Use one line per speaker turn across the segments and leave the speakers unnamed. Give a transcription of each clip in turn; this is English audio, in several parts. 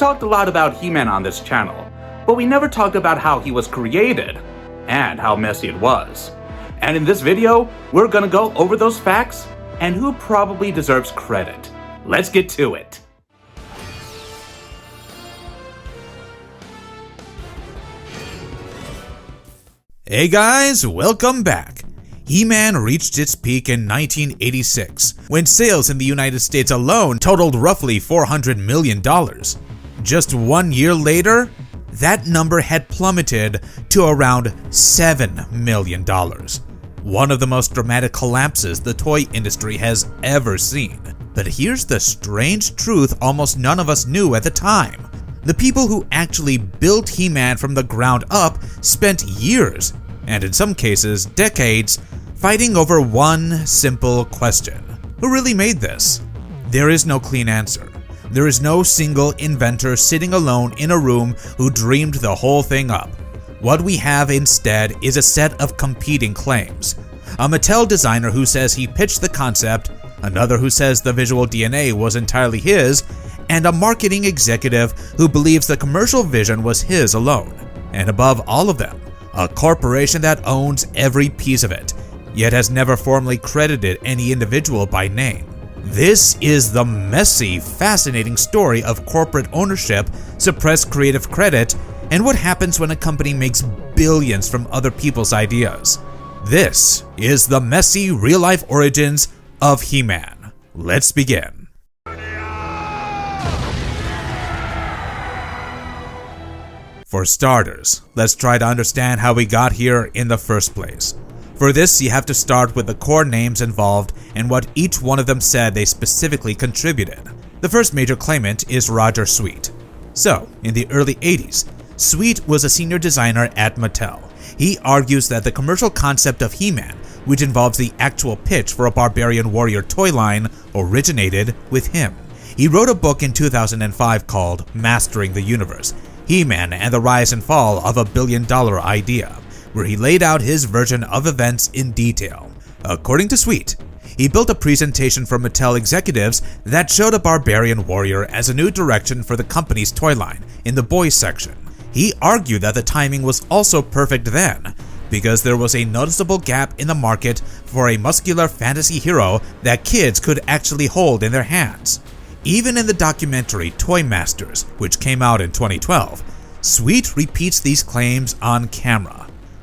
talked a lot about He-Man on this channel, but we never talked about how he was created and how messy it was. And in this video, we're gonna go over those facts and who probably deserves credit. Let's get to it.
Hey guys, welcome back. He-Man reached its peak in 1986, when sales in the United States alone totaled roughly $400 million. Just 1 year later, that number had plummeted to around $7 million. One of the most dramatic collapses the toy industry has ever seen. But here's the strange truth almost none of us knew at the time. The people who actually built He-Man from the ground up spent years, and in some cases decades, fighting over one simple question. Who really made this? There is no clean answer. There is no single inventor sitting alone in a room who dreamed the whole thing up. What we have instead is a set of competing claims. A Mattel designer who says he pitched the concept, another who says the visual DNA was entirely his, and a marketing executive who believes the commercial vision was his alone. And above all of them, a corporation that owns every piece of it, yet has never formally credited any individual by name. This is the messy, fascinating story of corporate ownership, suppressed creative credit, and what happens when a company makes billions from other people's ideas. This is the messy, real-life origins of He-Man. Let's begin. For starters, let's try to understand how we got here in the first place. For this, you have to start with the core names involved and what each one of them said they specifically contributed. The first major claimant is Roger Sweet. So, in the early 80s, Sweet was a senior designer at Mattel. He argues that the commercial concept of He-Man, which involves the actual pitch for a Barbarian Warrior toy line, originated with him. He wrote a book in 2005 called Mastering the Universe, He-Man and the Rise and Fall of a Billion-Dollar Idea, where he laid out his version of events in detail. According to Sweet, he built a presentation for Mattel executives that showed a Barbarian Warrior as a new direction for the company's toy line in the boys section. He argued that the timing was also perfect then, because there was a noticeable gap in the market for a muscular fantasy hero that kids could actually hold in their hands. Even in the documentary Toy Masters, which came out in 2012, Sweet repeats these claims on camera.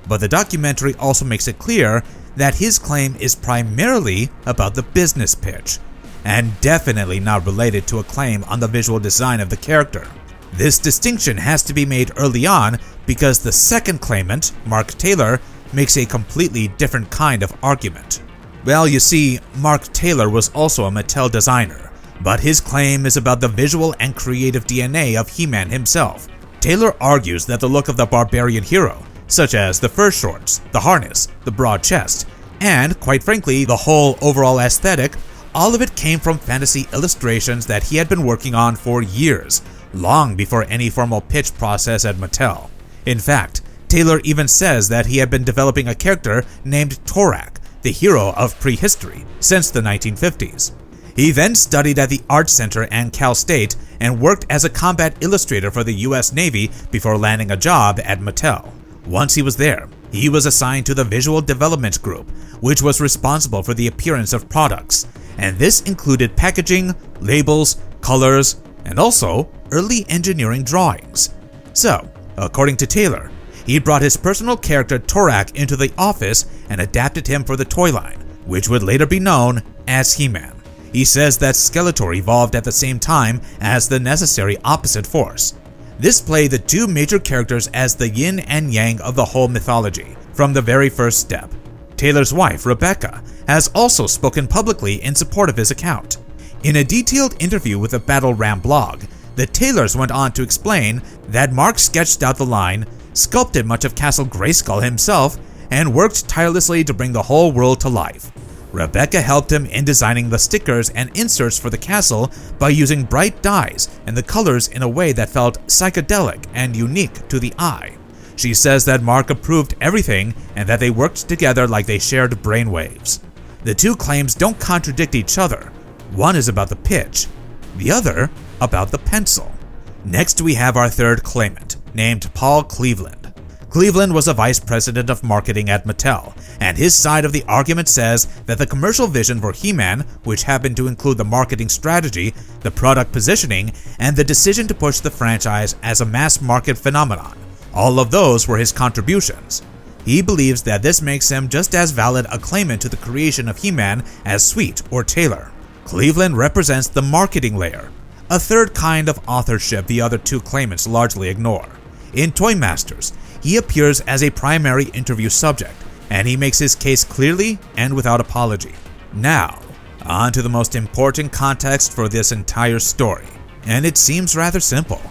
But the documentary also makes it clear that his claim is primarily about the business pitch, and definitely not related to a claim on the visual design of the character. This distinction has to be made early on because the second claimant, Mark Taylor, makes a completely different kind of argument. Well, you see, Mark Taylor was also a Mattel designer, but his claim is about the visual and creative DNA of He-Man himself. Taylor argues that the look of the barbarian hero, such as the fur shorts, the harness, the broad chest, and, quite frankly, the whole overall aesthetic, all of it came from fantasy illustrations that he had been working on for years, long before any formal pitch process at Mattel. In fact, Taylor even says that he had been developing a character named Torak, the hero of prehistory, since the 1950s. He then studied at the Art Center and Cal State and worked as a combat illustrator for the US Navy before landing a job at Mattel. Once he was there, he was assigned to the Visual Development Group, which was responsible for the appearance of products, and this included packaging, labels, colors, and also early engineering drawings. So, according to Taylor, he brought his personal character Torak into the office and adapted him for the toy line, which would later be known as He-Man. He says that Skeletor evolved at the same time as the necessary opposite force. This played the two major characters as the yin and yang of the whole mythology from the very first step. Taylor's wife, Rebecca, has also spoken publicly in support of his account. In a detailed interview with the Battle Ram blog, the Taylors went on to explain that Mark sketched out the line, sculpted much of Castle Grayskull himself, and worked tirelessly to bring the whole world to life. Rebecca helped him in designing the stickers and inserts for the castle by using bright dyes and the colors in a way that felt psychedelic and unique to the eye. She says that Mark approved everything and that they worked together like they shared brainwaves. The two claims don't contradict each other. One is about the pitch, the other about the pencil. Next, we have our third claimant, named Paul Cleveland. Cleveland was a vice president of marketing at Mattel, and his side of the argument says that the commercial vision for He-Man, which happened to include the marketing strategy, the product positioning, and the decision to push the franchise as a mass market phenomenon, all of those were his contributions. He believes that this makes him just as valid a claimant to the creation of He-Man as Sweet or Taylor. Cleveland represents the marketing layer, a third kind of authorship the other two claimants largely ignore. In Toy Masters, he appears as a primary interview subject, and he makes his case clearly and without apology. Now, on to the most important context for this entire story, and it seems rather simple.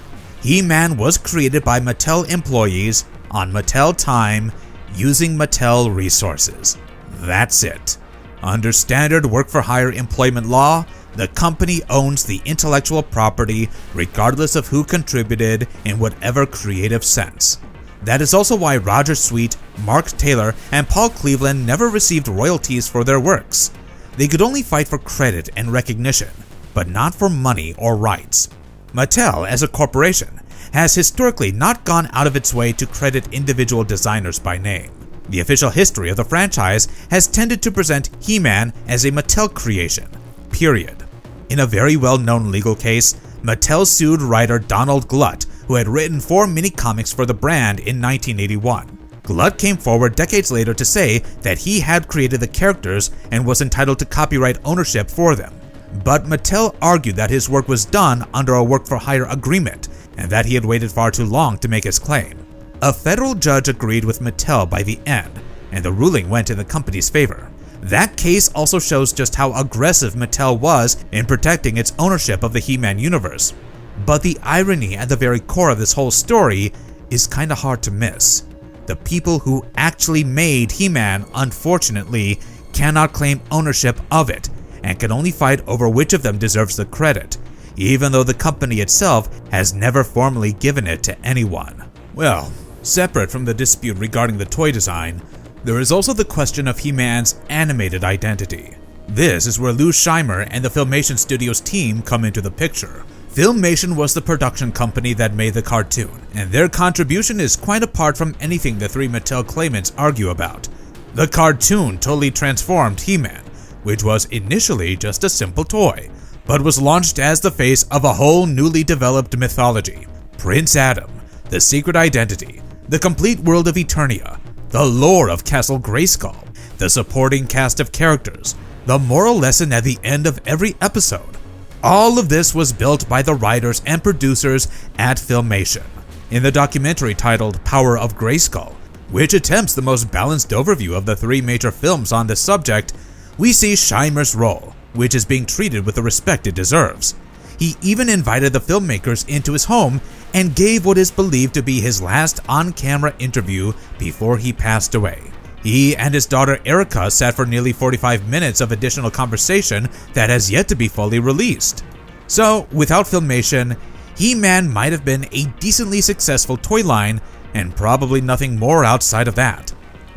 He-Man was created by Mattel employees on Mattel time using Mattel resources. That's it. Under standard work-for-hire employment law, the company owns the intellectual property regardless of who contributed in whatever creative sense. That is also why Roger Sweet, Mark Taylor, and Paul Cleveland never received royalties for their works. They could only fight for credit and recognition, but not for money or rights. Mattel, as a corporation, has historically not gone out of its way to credit individual designers by name. The official history of the franchise has tended to present He-Man as a Mattel creation, period. In a very well-known legal case, Mattel sued writer Donald Glut, who had written 4 mini-comics for the brand in 1981. Glut came forward decades later to say that he had created the characters and was entitled to copyright ownership for them. But Mattel argued that his work was done under a work-for-hire agreement and that he had waited far too long to make his claim. A federal judge agreed with Mattel by the end, and the ruling went in the company's favor. That case also shows just how aggressive Mattel was in protecting its ownership of the He-Man universe. But the irony at the very core of this whole story is kinda hard to miss. The people who actually made He-Man, unfortunately, cannot claim ownership of it, and can only fight over which of them deserves the credit, even though the company itself has never formally given it to anyone. Well, separate from the dispute regarding the toy design, there is also the question of He-Man's animated identity. This is where Lou Scheimer and the Filmation Studios team come into the picture. Filmation was the production company that made the cartoon, and their contribution is quite apart from anything the three Mattel claimants argue about. The cartoon totally transformed He-Man, which was initially just a simple toy, but was launched as the face of a whole newly developed mythology. Prince Adam, the secret identity, the complete world of Eternia, the lore of Castle Grayskull, the supporting cast of characters, the moral lesson at the end of every episode. All of this was built by the writers and producers at Filmation. In the documentary titled Power of Grayskull, which attempts the most balanced overview of the 3 major films on this subject, we see Scheimer's role, which is being treated with the respect it deserves. He even invited the filmmakers into his home and gave what is believed to be his last on-camera interview before he passed away. He and his daughter Erica sat for nearly 45 minutes of additional conversation that has yet to be fully released. So, without Filmation, He-Man might have been a decently successful toy line and probably nothing more outside of that.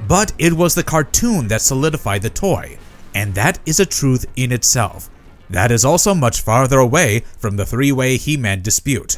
But it was the cartoon that solidified the toy, and that is a truth in itself. That is also much farther away from the 3-way He-Man dispute.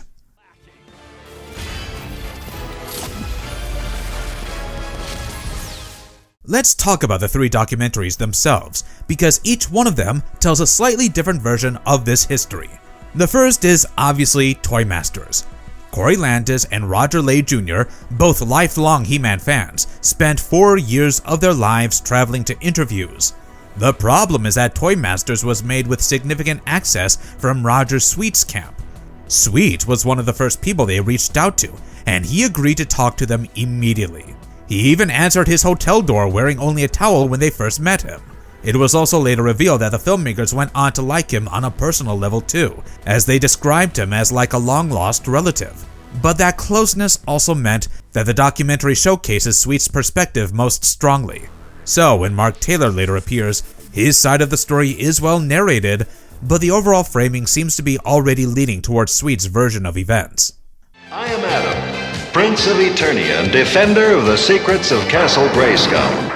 Let's talk about the 3 documentaries themselves, because each one of them tells a slightly different version of this history. The first is obviously Toy Masters. Corey Landis and Roger Lay Jr., both lifelong He-Man fans, spent 4 years of their lives traveling to interviews. The problem is that Toy Masters was made with significant access from Roger Sweet's camp. Sweet was one of the first people they reached out to, and he agreed to talk to them immediately. He even answered his hotel door wearing only a towel when they first met him. It was also later revealed that the filmmakers went on to like him on a personal level too, as they described him as like a long-lost relative. But that closeness also meant that the documentary showcases Sweet's perspective most strongly. So when Mark Taylor later appears, his side of the story is well narrated, but the overall framing seems to be already leaning towards Sweet's version of events.
I am Adam, Prince of Eternia and defender of the secrets of Castle Grayskull.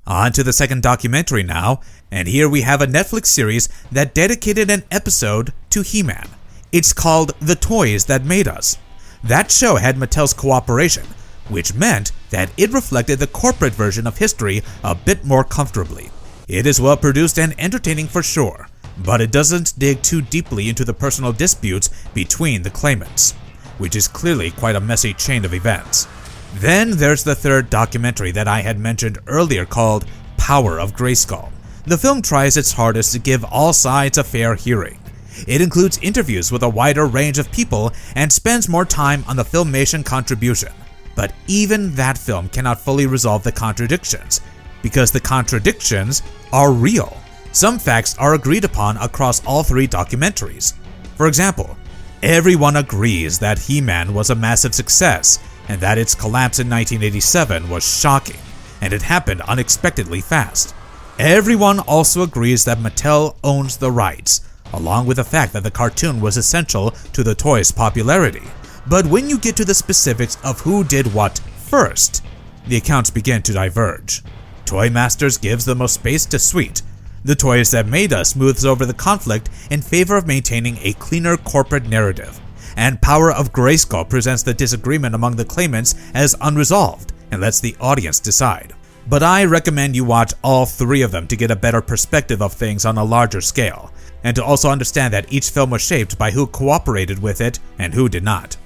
On to the second documentary now, and here we have a Netflix series that dedicated an episode to He-Man. It's called The Toys That Made Us. That show had Mattel's cooperation, which meant that it reflected the corporate version of history a bit more comfortably. It is well produced and entertaining for sure, but it doesn't dig too deeply into the personal disputes between the claimants, which is clearly quite a messy chain of events. Then there's the third documentary that I had mentioned earlier called Power of Grayskull. The film tries its hardest to give all sides a fair hearing. It includes interviews with a wider range of people and spends more time on the filmation contribution. But even that film cannot fully resolve the contradictions, because the contradictions are real. Some facts are agreed upon across all three documentaries. For example, everyone agrees that He-Man was a massive success and that its collapse in 1987 was shocking, and it happened unexpectedly fast. Everyone also agrees that Mattel owns the rights, along with the fact that the cartoon was essential to the toy's popularity. But when you get to the specifics of who did what first, the accounts begin to diverge. Toy Masters gives the most space to Sweet. The Toys That Made Us smooths over the conflict in favor of maintaining a cleaner corporate narrative. And Power of Grayskull presents the disagreement among the claimants as unresolved and lets the audience decide. But I recommend you watch all three of them to get a better perspective of things on a larger scale, and to also understand that each film was shaped by who cooperated with it and who did not.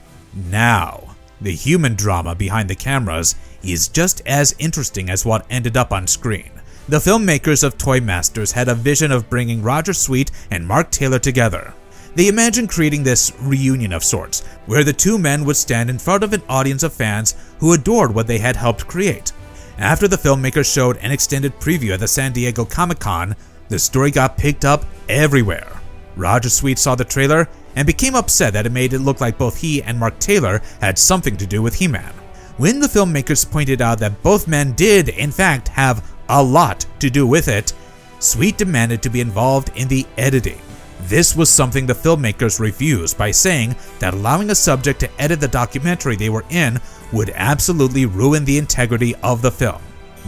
Now, the human drama behind the cameras is just as interesting as what ended up on screen. The filmmakers of Toy Masters had a vision of bringing Roger Sweet and Mark Taylor together. They imagined creating this reunion of sorts, where the two men would stand in front of an audience of fans who adored what they had helped create. After the filmmakers showed an extended preview at the San Diego Comic-Con, the story got picked up everywhere. Roger Sweet saw the trailer and became upset that it made it look like both he and Mark Taylor had something to do with He-Man. When the filmmakers pointed out that both men did, in fact, have a lot to do with it, Sweet demanded to be involved in the editing. This was something the filmmakers refused by saying that allowing a subject to edit the documentary they were in would absolutely ruin the integrity of the film.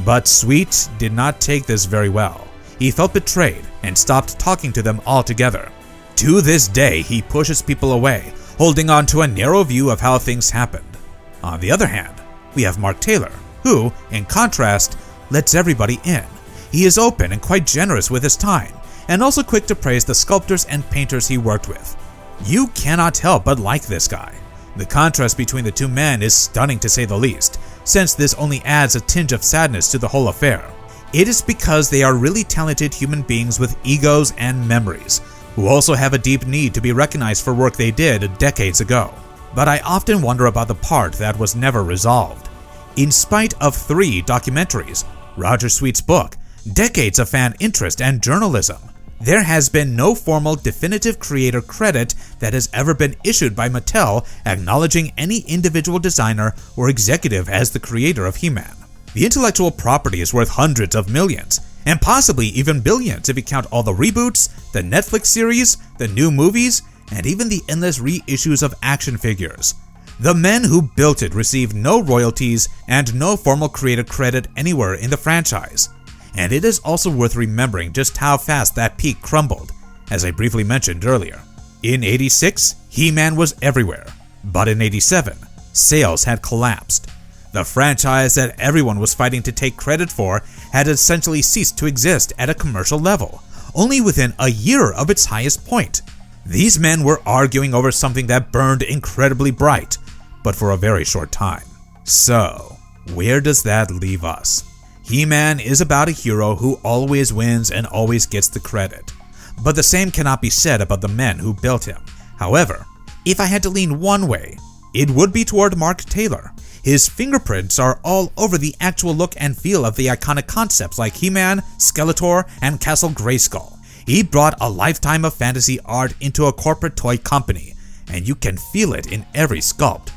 But Sweet did not take this very well. He felt betrayed and stopped talking to them altogether. To this day, he pushes people away, holding on to a narrow view of how things happened. On the other hand, we have Mark Taylor, who, in contrast, lets everybody in. He is open and quite generous with his time, and also quick to praise the sculptors and painters he worked with. You cannot help but like this guy. The contrast between the two men is stunning to say the least, since this only adds a tinge of sadness to the whole affair. It is because they are really talented human beings with egos and memories, who also have a deep need to be recognized for work they did decades ago. But I often wonder about the part that was never resolved. In spite of 3 documentaries, Roger Sweet's book, decades of fan interest and journalism, there has been no formal definitive creator credit that has ever been issued by Mattel acknowledging any individual designer or executive as the creator of He-Man. The intellectual property is worth hundreds of millions, and possibly even billions if you count all the reboots, the Netflix series, the new movies, and even the endless reissues of action figures. The men who built it received no royalties and no formal creator credit anywhere in the franchise. And it is also worth remembering just how fast that peak crumbled, as I briefly mentioned earlier. In '86, He-Man was everywhere, but in '87, sales had collapsed. The franchise that everyone was fighting to take credit for had essentially ceased to exist at a commercial level, only within a year of its highest point. These men were arguing over something that burned incredibly bright, but for a very short time. So, where does that leave us? He-Man is about a hero who always wins and always gets the credit, but the same cannot be said about the men who built him. However, if I had to lean one way, it would be toward Mark Taylor. His fingerprints are all over the actual look and feel of the iconic concepts like He-Man, Skeletor, and Castle Grayskull. He brought a lifetime of fantasy art into a corporate toy company, and you can feel it in every sculpt.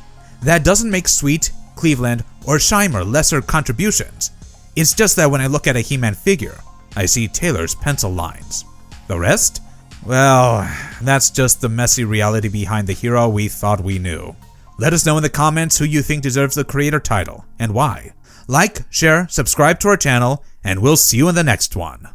That doesn't make Sweet, Cleveland, or Scheimer lesser contributions. It's just that when I look at a He-Man figure, I see Taylor's pencil lines. The rest? Well, that's just the messy reality behind the hero we thought we knew. Let us know in the comments who you think deserves the creator title and why. Like, share, subscribe to our channel, and we'll see you in the next one.